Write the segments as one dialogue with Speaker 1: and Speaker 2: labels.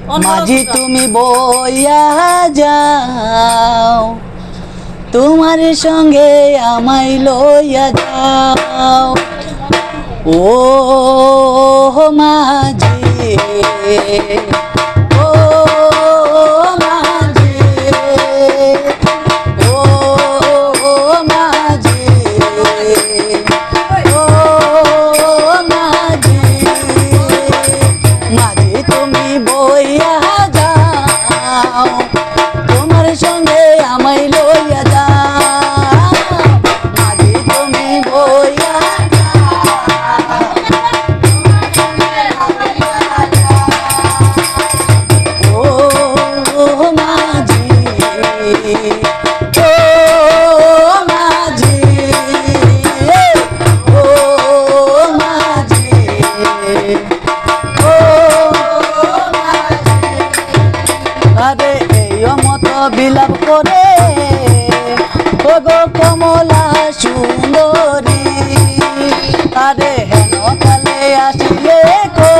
Speaker 1: মাঝি তুমি বইয়া যাও, তোমার সঙ্গে আমায় লইয়া যাও। ও মাঝি, ও মাঝি, ও মাঝি, ও মাঝি, মাঝি তুমি বইয়া যাও, তোমার সঙ্গে আমায় লইয়া যাও। মাঝি তুমি বইয়া বিলাপ করে ওগো কমলা সুন্দরী, আরে হেন কালে আসিলে কো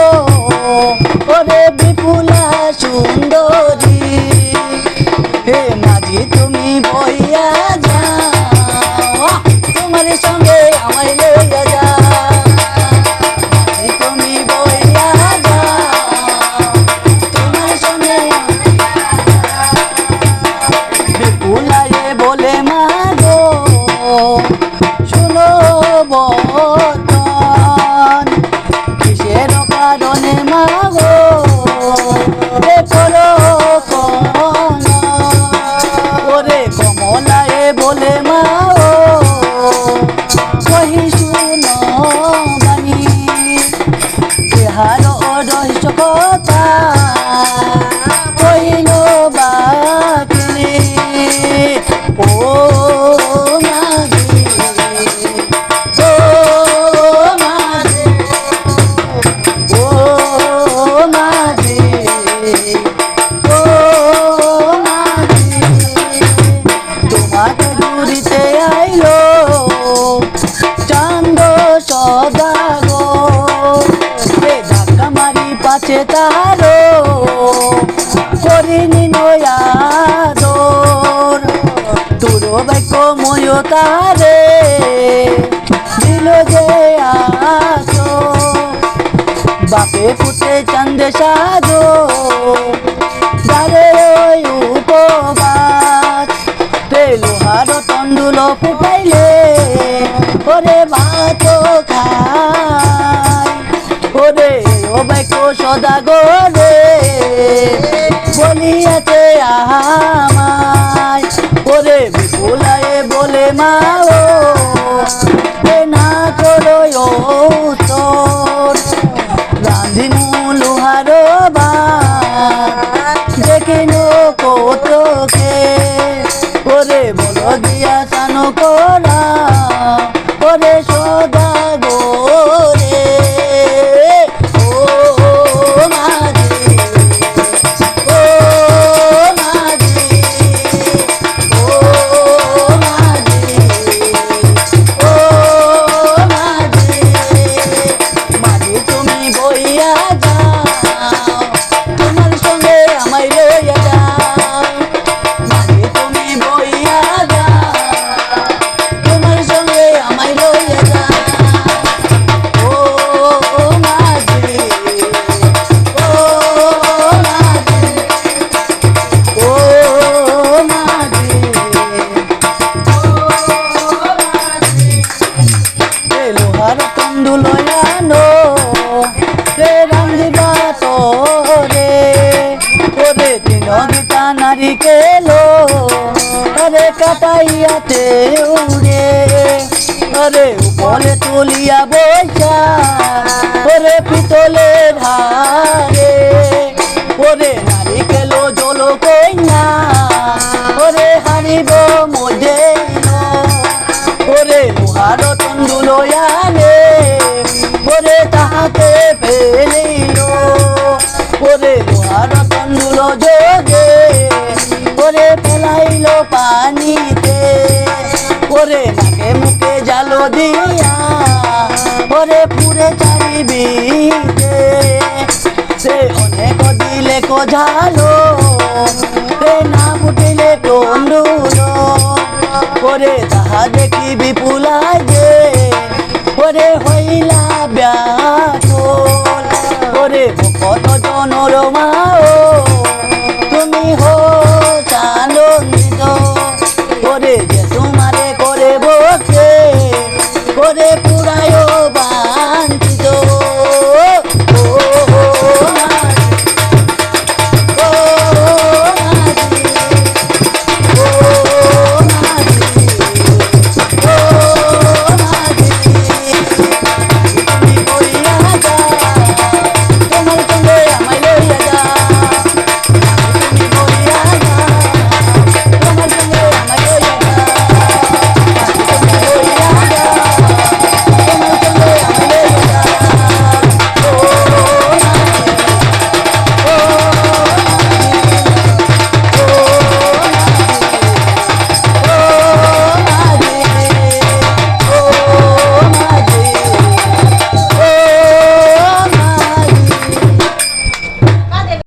Speaker 1: ওরে বিপুলা সুন্দরী। হে মাঝি তুমি বইয়া যাও, তোমার সঙ্গে আমায় লইয়া যাও। মাঝি তুমি বইয়া যাও, তোমার সঙ্গে বিপুলায়ে বলে মাগো শুনো বচন, কিসের কারণে মাগো এ করো ওরে কমলায়ে বলে মাগো কহি শুনো বাণী, ইহার রহস্য কথা কহিল বাকি। ও মাঝি, ও মাঝি, ও মাঝি, ও মাঝি, তোমাকে ঘুরিতে আইলো চান্দ সদাগর, ধাক্কা মারি পাছে তারো করিনি নয়াদর। তোর বাক্য ময় তারে দিল যে আসো, বাপে পুতে চান্দে সাজো দারে ওই উপবাস। লোহার তন্ডুল ফুটাইলে ওরে ভাত খায়, ওরে ও বাক্য সদাগরে বলিয়াছে আমায়। ওরে বিপুলায়ে বলে মাও না করো তোর, রাঁধিনু লোহার ভাত দেখিন কৌতকে, ওরে বলো দিয়া স্নান করা ওরে সদাগরে। ও মাঝি, ও মাঝি, ও মাঝি, ও মাঝি, মাঝি তুমি বইয়া যাও, তোমার সঙ্গে আমায় লইয়া যাও। মাঝি তুমি বইয়া যাও, তোমার সঙ্গে আমায় লইয়া যাও। ও মাঝি, ও মাঝি, ও মাঝি, লোহার তন্ডুল আনো রে রান্ধিবা তোরে, ওরে তিন গীতা নারিকেল ওরে কাটাইয়াতে উড়ে, ওরে উপরে তুলিয়া বইসা ওরে পিতলের হারে, ওরে নারিকেল জল কইনা ওরে হারিব মজে, ওরে লোহার তন্ডুল আনে ওরে তাহাকে ফেলিল, ওরে লোহার তন্ডুল যোগে ওরে ফেলাইল পানিতে, ওরে নাকে মুখে জালো দিয়া ওরে পুরে চারিবিতে, সে অনেক দিলে ফুটিলে কঝালো রে না ফুটিলে তন্ডুলো করে তাহা দেখি বিপুলায়